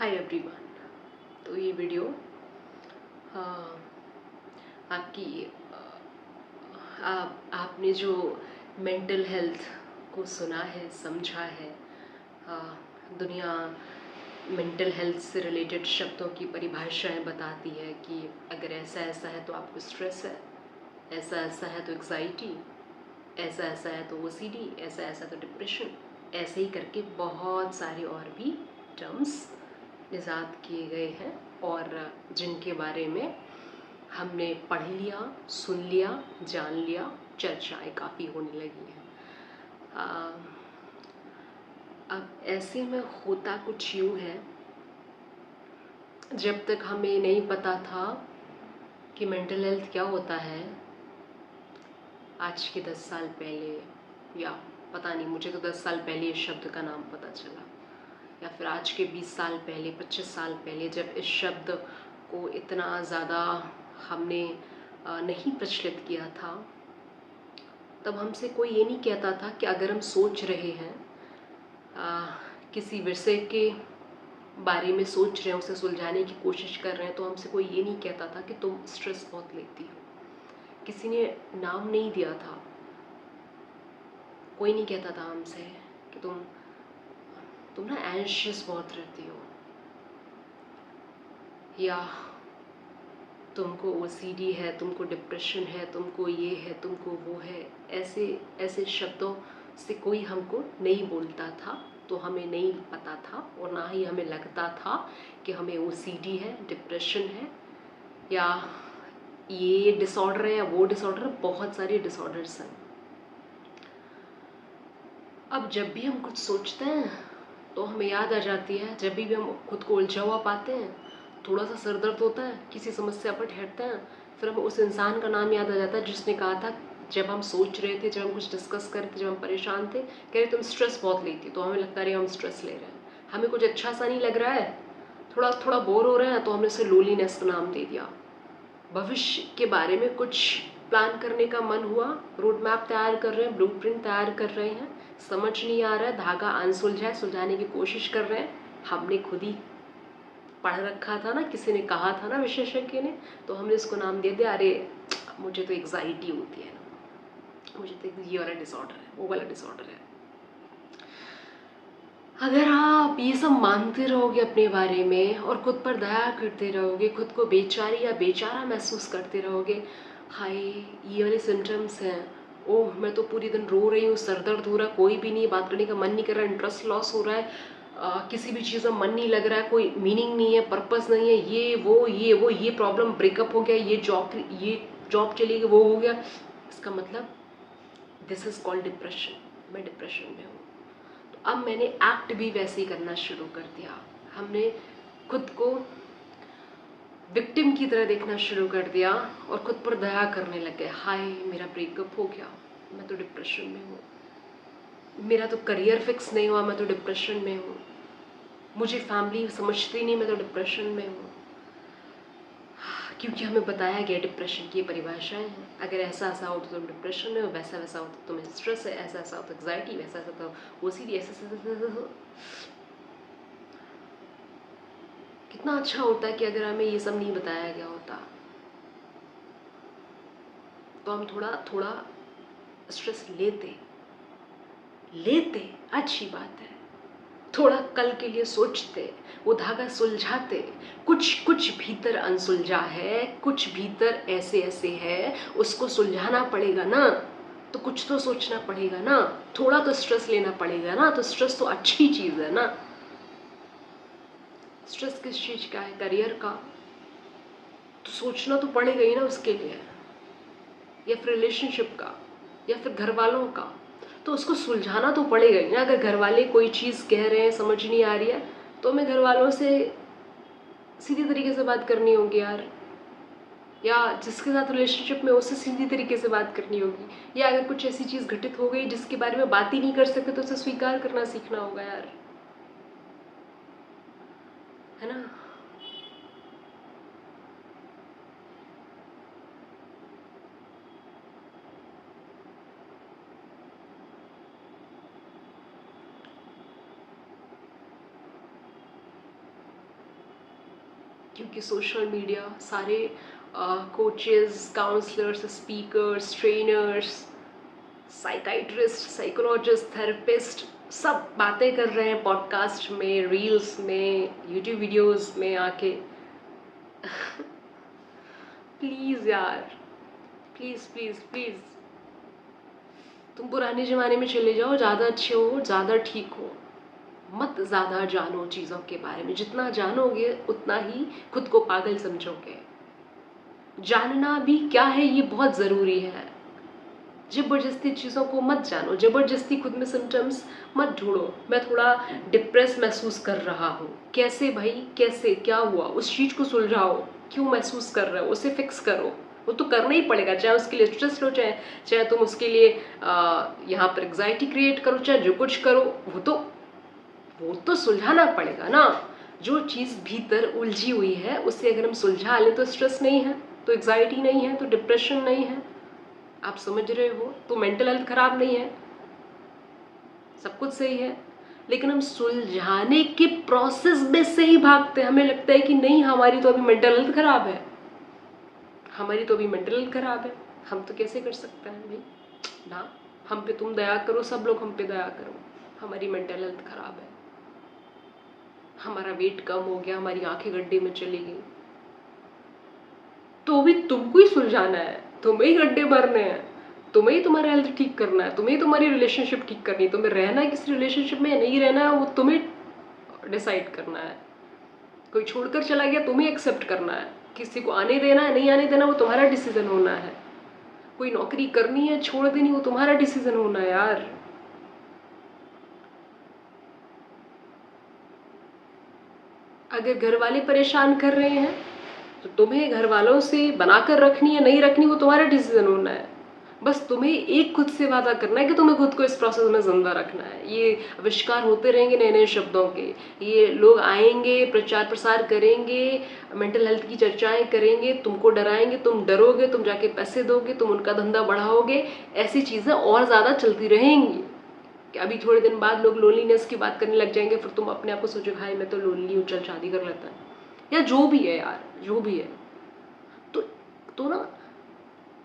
Hi everyone. तो ये video आपकी आपने जो मेंटल हेल्थ को सुना है, समझा है, दुनिया मेंटल हेल्थ से रिलेटेड शब्दों की परिभाषाएं बताती है कि अगर ऐसा ऐसा है तो आपको स्ट्रेस है, ऐसा ऐसा है तो एग्जाइटी, ऐसा ऐसा है तो ओसीडी, ऐसा ऐसा तो डिप्रेशन, ऐसे ही करके बहुत सारे और भी टर्म्स इजाद किए गए हैं और जिनके बारे में हमने पढ़ लिया, सुन लिया, जान लिया, चर्चाएं काफ़ी होने लगी हैं। अब ऐसे में होता कुछ यूँ है, जब तक हमें नहीं पता था कि मेंटल हेल्थ क्या होता है, आज के 10 साल पहले, या पता नहीं, मुझे तो 10 साल पहले इस शब्द का नाम पता चला, या फिर आज के 20 साल पहले, 25 साल पहले, जब इस शब्द को इतना ज़्यादा हमने नहीं प्रचलित किया था, तब हमसे कोई ये नहीं कहता था कि अगर हम सोच रहे हैं, किसी विषय के बारे में सोच रहे हैं, उसे सुलझाने की कोशिश कर रहे हैं, तो हमसे कोई ये नहीं कहता था कि तुम स्ट्रेस बहुत लेती हो। किसी ने नाम नहीं दिया था, कोई नहीं कहता था हमसे कि तुम ना एंशियस बहुत रहती हो, या तुमको ओसीडी है, तुमको डिप्रेशन है, तुमको ये है, तुमको वो है। ऐसे ऐसे शब्दों से कोई हमको नहीं बोलता था, तो हमें नहीं पता था और ना ही हमें लगता था कि हमें ओसीडी है, डिप्रेशन है, या ये डिसऑर्डर है या वो डिसऑर्डर है। बहुत सारे डिसऑर्डर्स हैं। अब जब भी हम कुछ सोचते हैं तो हमें याद आ जाती है, जब भी हम खुद को उलझा हुआ पाते हैं, थोड़ा सा सर दर्द होता है, किसी समस्या पर ठहरते हैं, फिर हमें उस इंसान का नाम याद आ जाता है जिसने कहा था, जब हम सोच रहे थे, जब हम कुछ डिस्कस कर रहे थे, जब हम परेशान थे, कह रहे तुम स्ट्रेस बहुत लेती। तो हमें लगता है हम स्ट्रेस ले रहे हैं, हमें कुछ अच्छा सा नहीं लग रहा है, थोड़ा थोड़ा बोर हो रहे हैं, तो हमने उसे लोलीनेस का नाम दे दिया। भविष्य के बारे में कुछ प्लान करने का मन हुआ, रोड मैप तैयार कर रहे हैं, ब्लूप्रिंट तैयार कर रहे हैं, समझ नहीं आ रहा है, धागा अनसुलझा है, सुलझाने की कोशिश कर रहे हैं। हमने खुद ही पढ़ रखा था ना, किसी ने कहा था ना, विशेषज्ञ ने, तो हमने इसको नाम दे दिया, अरे मुझे तो एग्जाइटी होती है ना, मुझे तो ये वाला डिसऑर्डर है, वो वाला डिसऑर्डर है। अगर आप ये सब मानते रहोगे अपने बारे में और खुद पर दया करते रहोगे, खुद को बेचारी या बेचारा महसूस करते रहोगे, हाय ये वाले सिम्टम्स हैं, ओह मैं तो पूरी दिन रो रही हूँ, सर दर्द हो रहा है, कोई भी नहीं, बात करने का मन नहीं कर रहा है, इंटरेस्ट लॉस हो रहा है, किसी भी चीज़ में मन नहीं लग रहा है, कोई मीनिंग नहीं है, पर्पस नहीं है, ये प्रॉब्लम, ब्रेकअप हो गया, ये जॉब चली गई, वो हो गया, इसका मतलब दिस इज़ कॉल्ड डिप्रेशन, मैं डिप्रेशन में हूँ। अब मैंने एक्ट भी वैसे ही करना शुरू कर दिया। हमने खुद को विक्टिम की तरह देखना शुरू कर दिया और खुद पर दया करने लग गए। हाय मेरा ब्रेकअप हो गया, मैं तो डिप्रेशन में हूँ, मेरा तो करियर फिक्स नहीं हुआ, मैं तो डिप्रेशन में हूँ, मुझे फैमिली समझती नहीं, मैं तो डिप्रेशन में हूँ। क्योंकि हमें बताया गया डिप्रेशन की परिभाषाएं हैं, अगर ऐसा ऐसा हो तो तुम डिप्रेशन में हो, वैसा वैसा हो तो तुम्हें स्ट्रेस है, ऐसा ऐसा हो तो एग्जाइटी, वैसा ऐसा तो ओसीडी, ऐसा। कितना अच्छा होता कि अगर हमें ये सब नहीं बताया गया होता, तो हम थोड़ा थोड़ा स्ट्रेस लेते लेते, अच्छी बात है, थोड़ा कल के लिए सोचते, वो धागा सुलझाते। कुछ कुछ भीतर अनसुलझा है, कुछ भीतर ऐसे ऐसे है, उसको सुलझाना पड़ेगा ना, तो कुछ तो सोचना पड़ेगा ना, थोड़ा तो स्ट्रेस लेना पड़ेगा ना, तो स्ट्रेस तो अच्छी चीज़ है ना। स्ट्रेस किस चीज़ का है? करियर का, तो सोचना तो पड़ेगा ही ना उसके लिए, या फिर रिलेशनशिप का, या फिर घर वालों का, तो उसको सुलझाना तो पड़ेगा ही ना। अगर घर वाले कोई चीज़ कह रहे हैं, समझ नहीं आ रही है, तो हमें घर वालों से सीधी तरीके से बात करनी होगी यार, या जिसके साथ रिलेशनशिप में उससे सीधी तरीके से बात करनी होगी, या अगर कुछ ऐसी चीज़ घटित हो गई जिसके बारे में बात ही नहीं कर सकते, तो उसे स्वीकार करना सीखना होगा यार, है ना। क्योंकि सोशल मीडिया सारे coaches, counsellors, speakers, trainers, psychiatrist, psychologist, therapist सब बातें कर रहे हैं पॉडकास्ट में, रील्स में, यूट्यूब वीडियोस में आके। प्लीज़ यार, प्लीज़ प्लीज़ प्लीज़, तुम पुराने ज़माने में चले जाओ, ज़्यादा अच्छे हो, ज़्यादा ठीक हो। मत ज़्यादा जानो चीज़ों के बारे में, जितना जानोगे उतना ही खुद को पागल समझोगे। जानना भी क्या है ये बहुत ज़रूरी है। ज़बरदस्ती चीज़ों को मत जानो, ज़बरदस्ती खुद में सिम्टम्स मत ढूंढो। मैं थोड़ा डिप्रेस महसूस कर रहा हूँ, कैसे भाई, कैसे, क्या हुआ, उस चीज़ को सुलझाओ। क्यों महसूस कर रहे हो, उसे फिक्स करो। वो तो करना ही पड़ेगा, चाहे उसके लिए स्ट्रेस लो, चाहे चाहे तुम उसके लिए यहाँ पर एग्जाइटी क्रिएट करो, चाहे जो कुछ करो, वो तो सुलझाना पड़ेगा ना। जो चीज़ भीतर उलझी हुई है उसे अगर हम सुलझा लें तो स्ट्रेस नहीं है, तो एग्जाइटी नहीं है, तो डिप्रेशन नहीं है। आप समझ रहे हो? तो मेंटल हेल्थ खराब नहीं है, सब कुछ सही है। लेकिन हम सुलझाने के प्रोसेस में से ही भागते हैं। हमें लगता है कि नहीं, हमारी तो अभी मेंटल हेल्थ खराब है, हमारी तो अभी मेंटल हेल्थ खराब है, हम तो कैसे कर सकते हैं भाई ना। हम पे तुम दया करो, सब लोग हम पे दया करो, हमारी मेंटल हेल्थ खराब है, हमारा वेट कम हो गया, हमारी आंखें गड्ढे में चली गई, तो भी तुमको ही सुलझाना है, तुम्हें ही गड्ढे भरने हैं, तुम्हें ही तुम्हारा हेल्थ ठीक करना है, तुम्हें ही तुम्हारी रिलेशनशिप ठीक करनी है। तुम्हें रहना है किसी रिलेशनशिप में, नहीं रहना है, वो तुम्हें डिसाइड करना है। कोई छोड़कर चला गया, तुम्हें एक्सेप्ट करना है। किसी को आने देना है, नहीं आने देना, वो तुम्हारा डिसीजन होना है। कोई नौकरी करनी है, छोड़ देनी, वो तुम्हारा डिसीजन होना है यार। अगर घर वाले परेशान कर रहे हैं तो तुम्हें घर वालों से बनाकर रखनी है, नहीं रखनी, वो तुम्हारा डिसीजन होना है। बस तुम्हें एक खुद से वादा करना है कि तुम्हें खुद को इस प्रोसेस में जिंदा रखना है। ये आविष्कार होते रहेंगे नए नए शब्दों के, ये लोग आएंगे, प्रचार प्रसार करेंगे, मेंटल हेल्थ की चर्चाएं करेंगे, तुमको डराएंगे, तुम डरोगे, तुम जाके पैसे दोगे, तुम उनका धंधा बढ़ाओगे, ऐसी चीज़ें और ज़्यादा चलती रहेंगी। कि अभी थोड़े दिन बाद लोग लोनलीनेस की बात करने लग जाएंगे, फिर तुम अपने आप को सोचो, भाई मैं तो लोनली हूँ, चल शादी कर लेता है, या जो भी है यार, जो भी है। तो ना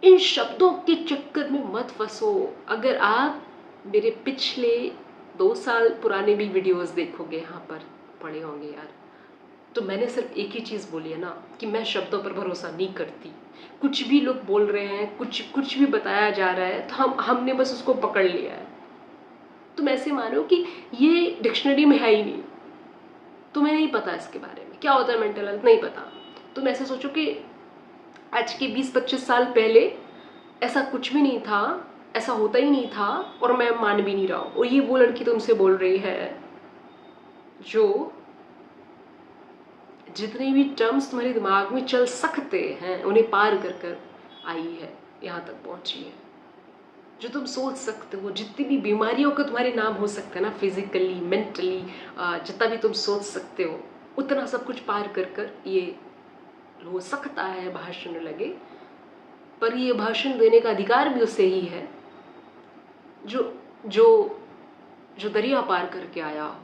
इन शब्दों के चक्कर में मत फंसो। अगर आप मेरे पिछले 2 साल पुराने भी वीडियोस देखोगे, यहाँ पर पड़े होंगे यार, तो मैंने सिर्फ एक ही चीज़ बोली है ना, कि मैं शब्दों पर भरोसा नहीं करती। कुछ भी लोग बोल रहे हैं, कुछ भी बताया जा रहा है, तो हमने बस उसको पकड़ लिया है। तुम ऐसे मानो कि ये डिक्शनरी में है ही नहीं, तुम्हें नहीं पता इसके बारे में क्या होता है मेंटल हेल्थ, नहीं पता। तुम ऐसे सोचो कि आज के 20-25 साल पहले ऐसा कुछ भी नहीं था, ऐसा होता ही नहीं था, और मैं मान भी नहीं रहा हूँ। और ये वो लड़की तुमसे बोल रही है जो जितने भी टर्म्स तुम्हारे दिमाग में चल सकते हैं उन्हें पार कर कर आई है, यहाँ तक पहुँची है। जो तुम सोच सकते हो, जितनी भी बीमारियों का तुम्हारे नाम हो सकता है ना, फिजिकली, मेंटली, जितना भी तुम सोच सकते हो, उतना सब कुछ पार कर कर ये हो सकता है भाषण लगे। पर ये भाषण देने का अधिकार भी उसे ही है जो जो जो दरिया पार करके आया हो,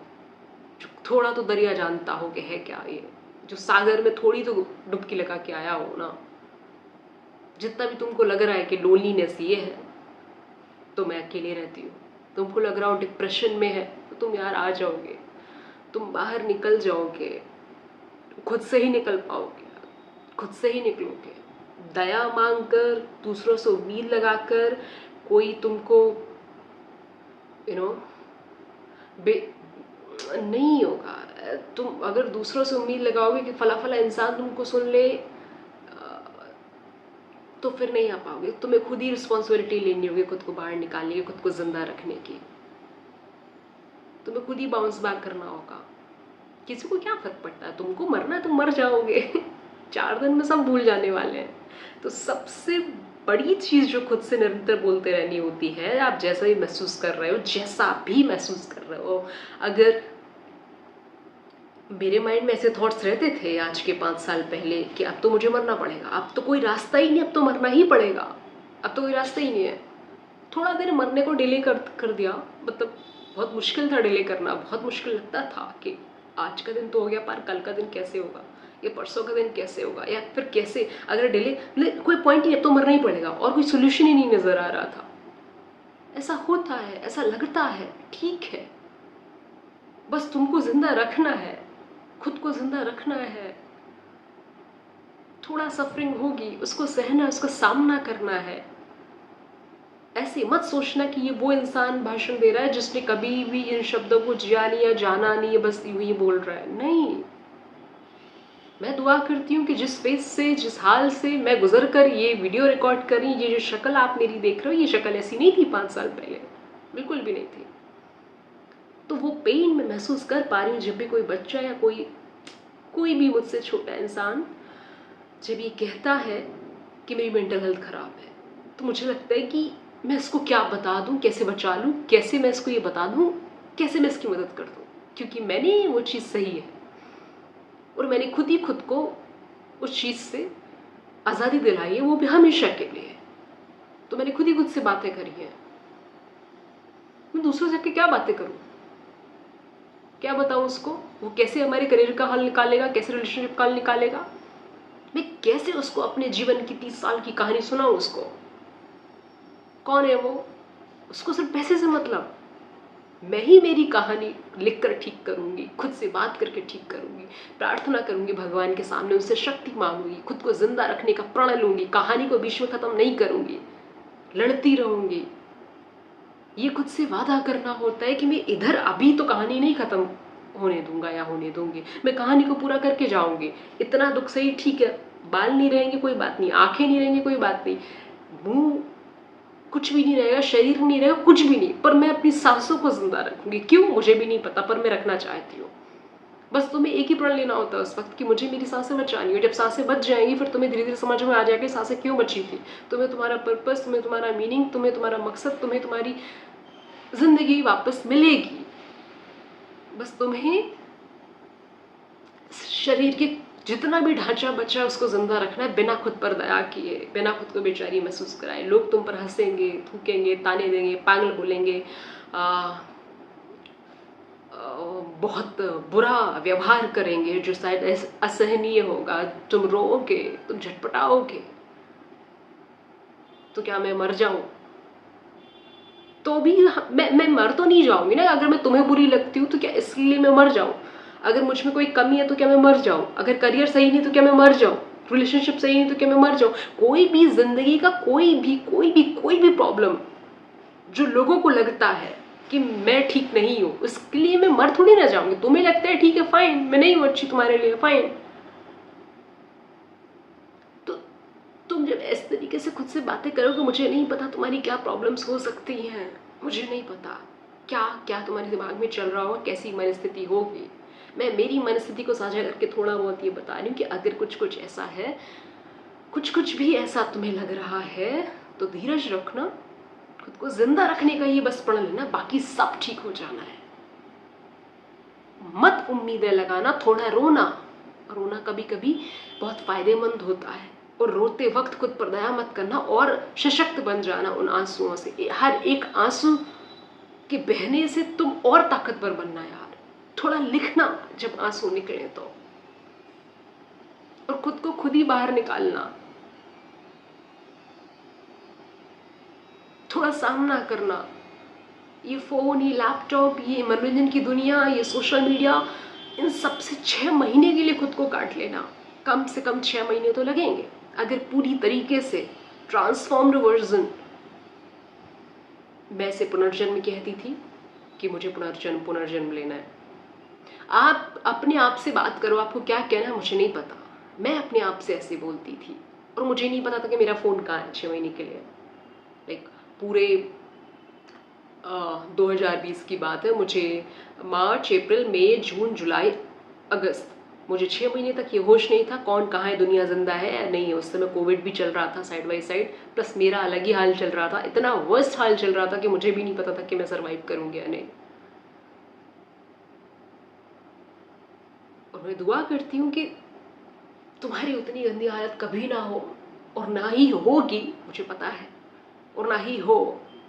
जो थोड़ा तो दरिया जानता हो कि है क्या ये, जो सागर में थोड़ी तो डुबकी लगा के आया हो ना। जितना भी तुमको लग रहा है कि लोनलीनेस ये है, तो मैं अकेले रहती हूँ, तुमको लग रहा हो डिप्रेशन में है, तो तुम यार आ जाओगे, तुम बाहर निकल जाओगे, खुद से ही निकल पाओगे, खुद से ही निकलोगे। दया मांग कर, दूसरों से उम्मीद लगाकर कोई तुमको यू नो बे नहीं होगा। तुम अगर दूसरों से उम्मीद लगाओगे कि फला फला इंसान तुमको सुन ले, तो फिर नहीं आ पाओगे। तुम्हें खुद ही रिस्पॉन्सिबिलिटी लेनी होगी, खुद को बाहर निकालने की, खुद को जिंदा रखने की। तुम्हें खुद ही बाउंस बैक करना होगा। किसी को क्या फर्क पड़ता है, तुमको मरना है, तुम मर जाओगे। 4 दिन में सब भूल जाने वाले हैं। तो सबसे बड़ी चीज़ जो खुद से निरंतर बोलते रहनी होती है, आप जैसा भी महसूस कर रहे हो, जैसा भी महसूस कर रहे हो, अगर मेरे माइंड में ऐसे थॉट्स रहते थे आज के 5 साल पहले कि अब तो मुझे मरना पड़ेगा, अब तो कोई रास्ता ही नहीं, अब तो मरना ही पड़ेगा, अब तो कोई रास्ता ही नहीं है। थोड़ा देर मरने को डिले कर दिया, मतलब बहुत मुश्किल था डिले करना, बहुत मुश्किल लगता था कि आज का दिन तो हो गया, पर कल का दिन कैसे होगा, ये परसों का दिन कैसे होगा, या फिर कैसे अगर डिले, मतलब कोई पॉइंट ही, अब तो मरना ही पड़ेगा और कोई सोल्यूशन ही नहीं नजर आ रहा था। ऐसा होता है, ऐसा लगता है, ठीक है, बस तुमको जिंदा रखना है, खुद को जिंदा रखना है। थोड़ा सफरिंग होगी, उसको सहना, उसका सामना करना है। ऐसे मत सोचना कि ये वो इंसान भाषण दे रहा है जिसने कभी भी इन शब्दों को जिया नहीं या जाना नहीं है, बस यूं ही बोल रहा है। नहीं, मैं दुआ करती हूँ कि जिस फेस से, जिस हाल से मैं गुजर कर ये वीडियो रिकॉर्ड कर रही, ये जो शक्ल आप मेरी देख रहे हो, ये शक्ल ऐसी नहीं थी 5 साल पहले, बिल्कुल भी नहीं थी। तो वो पेन मैं महसूस कर पा रही हूँ जब भी कोई बच्चा या कोई भी मुझसे छोटा इंसान जब ये कहता है कि मेरी मेंटल हेल्थ खराब है, तो मुझे लगता है कि मैं इसको क्या बता दूं, कैसे बचा लूं, कैसे मैं इसको ये बता दूं, कैसे मैं इसकी मदद कर दूं, क्योंकि मैंने वो चीज़ सही है और मैंने खुद ही खुद को उस चीज़ से आज़ादी दिलाई है, वो भी हमेशा के लिए। तो मैंने खुद ही खुद से बातें करी हैं। मैं दूसरों से क्या बातें करूं, क्या बताऊं उसको, वो कैसे हमारे करियर का हल निकालेगा, कैसे रिलेशनशिप का हल निकालेगा, मैं कैसे उसको अपने जीवन की 30 साल की कहानी सुनाऊं उसको। कौन है वो, उसको सिर्फ पैसे से मतलब। मैं ही मेरी कहानी लिखकर ठीक करूंगी, खुद से बात करके ठीक करूंगी, प्रार्थना करूंगी भगवान के सामने, उनसे शक्ति मांगूंगी, खुद को जिंदा रखने का प्रण लूंगी, कहानी को बीच में खत्म नहीं करूंगी, लड़ती रहूंगी। ये खुद से वादा करना होता है कि मैं इधर अभी तो कहानी नहीं खत्म होने दूंगा या होने दूंगी, मैं कहानी को पूरा करके जाऊंगी। इतना दुख सही, ठीक है, बाल नहीं रहेंगे कोई बात नहीं, आंखें नहीं रहेंगी कोई बात नहीं, मुंह कुछ भी नहीं रहेगा, शरीर नहीं रहेगा, कुछ भी नहीं, पर मैं अपनी सांसों को जिंदा रखूंगी। क्यों, मुझे भी नहीं पता, पर मैं रखना चाहती हूँ। बस तुम्हें एक ही प्रण लेना होता है उस वक्त कि मुझे मेरी सांसें बचानी हो। जब सांसें बच जाएंगी फिर तुम्हें धीरे धीरे समझ में आ जाएगा सांसें क्यों बची थी। तुम्हें तुम्हारा पर्पस, तुम्हें तुम्हारा मीनिंग, तुम्हें तुम्हारा मकसद, तुम्हें तुम्हारी जिंदगी वापस मिलेगी। बस तुम्हें शरीर के जितना भी ढांचा बचा उसको जिंदा रखना है, बिना खुद पर दया किए, बिना खुद को बेचारी महसूस कराए। लोग तुम पर हंसेंगे, थूकेंगे, ताने देंगे, पागल बोलेंगे, बहुत बुरा व्यवहार करेंगे जो शायद असहनीय होगा, तुम रोओगे, तुम झटपटाओगे। तो क्या मैं मर जाऊं? तो भी मैं मर तो नहीं जाऊंगी ना। अगर मैं तुम्हें बुरी लगती हूँ तो क्या इसलिए मैं मर जाऊं? अगर मुझ में कोई कमी है तो क्या मैं मर जाऊं? अगर करियर सही नहीं तो क्या मैं मर जाऊं? रिलेशनशिप सही नहीं तो क्या मैं मर जाऊं? कोई भी जिंदगी का कोई भी प्रॉब्लम जो लोगों को लगता है कि मैं ठीक नहीं हूं, उसके लिए मैं मर थोड़ी ना जाऊंगी। तुम्हें लगता है ठीक है, फाइन, मैं नहीं हूं अच्छी तुम्हारे लिए, फाइन। तो तुम जब इस तरीके से खुद से बातें करोगे, मुझे नहीं पता तुम्हारी क्या प्रॉब्लम्स हो सकती हैं, मुझे नहीं पता क्या क्या तुम्हारे दिमाग में चल रहा होगा, कैसी मनस्थिति होगी। मैं मेरी मनस्थिति को साझा करके थोड़ा बहुत ये बता रही हूँ कि अगर कुछ ऐसा है, कुछ भी ऐसा तुम्हें लग रहा है, तो धीरज रखना, खुद को जिंदा रखने का ये बस प्रण लेना, बाकी सब ठीक हो जाना है। मत उम्मीदें लगाना, थोड़ा रोना, रोना कभी कभी बहुत फायदेमंद होता है। और रोते वक्त खुद पर दया मत करना और सशक्त बन जाना उन आंसुओं से। हर एक आंसू के बहने से तुम और ताकतवर बनना यार। थोड़ा लिखना जब आंसू निकले तो, और खुद को खुद ही बाहर निकालना, थोड़ा सामना करना। ये फोन, ये लैपटॉप, ये मनोरंजन की दुनिया, ये सोशल मीडिया, इन सब से 6 महीने के लिए खुद को काट लेना। कम से कम 6 महीने तो लगेंगे अगर पूरी तरीके से ट्रांसफॉर्म्ड वर्जन। मैं से पुनर्जन्म कहती थी कि मुझे पुनर्जन्म लेना है। आप अपने आप से बात करो, आपको क्या कहना है मुझे नहीं पता। मैं अपने आप से ऐसे बोलती थी और मुझे नहीं पता था कि मेरा फ़ोन कहाँ है 6 महीने के लिए। लाइक पूरे 2020 की बात है। मुझे मार्च, अप्रैल, मई, जून, जुलाई, अगस्त, मुझे 6 महीने तक ये होश नहीं था कौन कहाँ है, दुनिया जिंदा है या नहीं है। उस समय कोविड भी चल रहा था साइड बाई साइड, प्लस मेरा अलग ही हाल चल रहा था। इतना वर्स्ट हाल चल रहा था कि मुझे भी नहीं पता था कि मैं सर्वाइव करूंगी या नहीं। और मैं दुआ करती हूँ कि तुम्हारी उतनी गंदी हालत कभी ना हो, और ना ही होगी, मुझे पता है, और ना ही हो,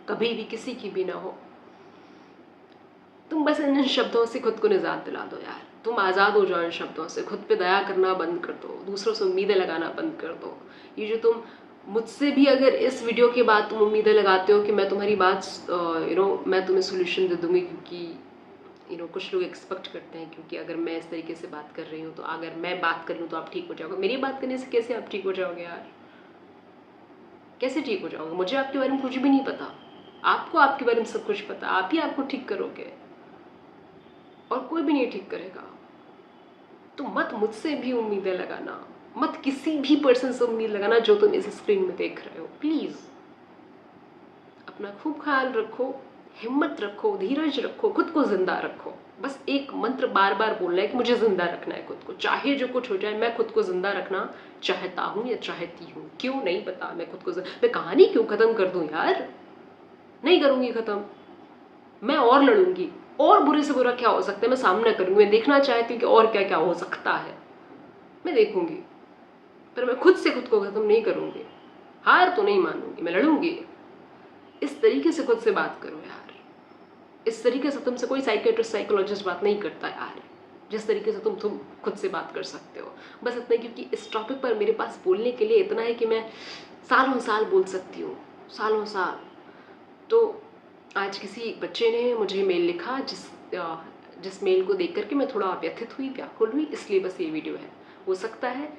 कभी भी किसी की भी ना हो। तुम बस इन शब्दों से खुद को निजात दिला दो यार। तुम आज़ाद हो जाओ इन शब्दों से, खुद पे दया करना बंद कर दो, दूसरों से उम्मीदें लगाना बंद कर दो। ये जो तुम मुझसे भी अगर इस वीडियो के बाद तुम उम्मीदें लगाते हो कि मैं तुम्हारी बात मैं तुम्हें सोल्यूशन दे दूंगी, क्योंकि कुछ लोग एक्सपेक्ट करते हैं, क्योंकि अगर मैं इस तरीके से बात कर रही हूँ तो अगर मैं बात कर रही हूँ तो आप ठीक हो जाओगे। मेरी बात करने से कैसे आप ठीक हो जाओगे यार? कैसे ठीक हो जाओगे? मुझे आपके बारे में कुछ भी नहीं पता, आपको आपके बारे में सब कुछ पता, आप ही आपको ठीक करोगे और कोई भी नहीं ठीक करेगा। तो मत मुझसे भी उम्मीदें लगाना, मत किसी भी पर्सन से उम्मीद लगाना जो तुम इस स्क्रीन में देख रहे हो। प्लीज अपना खूब ख्याल रखो, हिम्मत रखो, धीरज रखो, खुद को जिंदा रखो। बस एक मंत्र बार बार बोलना है कि मुझे जिंदा रखना है खुद को, चाहे जो कुछ हो जाए। मैं खुद को जिंदा रखना चाहता हूँ या चाहती हूँ, क्यों नहीं पता। मैं खुद को मैं कहानी क्यों खत्म कर दूं यार? नहीं करूंगी खत्म, मैं और लड़ूंगी, और बुरे से बुरा क्या हो सकता है मैं सामना करूंगी। मैं देखना चाहती हूँ कि और क्या क्या हो सकता है, मैं देखूंगी, पर मैं खुद से खुद को खत्म नहीं करूंगी। हार तो नहीं मानूंगी, मैं लड़ूंगी। इस तरीके से खुद से बात करो यार, इस तरीके से तुमसे कोई साइकियाट्रिस्ट साइकोलॉजिस्ट बात नहीं करता यार, जिस तरीके से तुम खुद से बात कर सकते हो। बस इतना, क्योंकि इस टॉपिक पर मेरे पास बोलने के लिए इतना है कि मैं सालों साल बोल सकती हूँ, सालों साल। तो आज किसी बच्चे ने मुझे मेल लिखा, जिस मेल को देख करके मैं थोड़ा व्यथित हुई, व्याकुल हुई, इसलिए बस ये वीडियो है। हो सकता है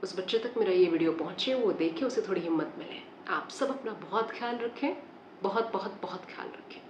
उस बच्चे तक मेरा ये वीडियो पहुंचे, वो देखे, उसे थोड़ी हिम्मत मिले। आप सब अपना बहुत ख्याल रखें, बहुत बहुत बहुत ख्याल रखें।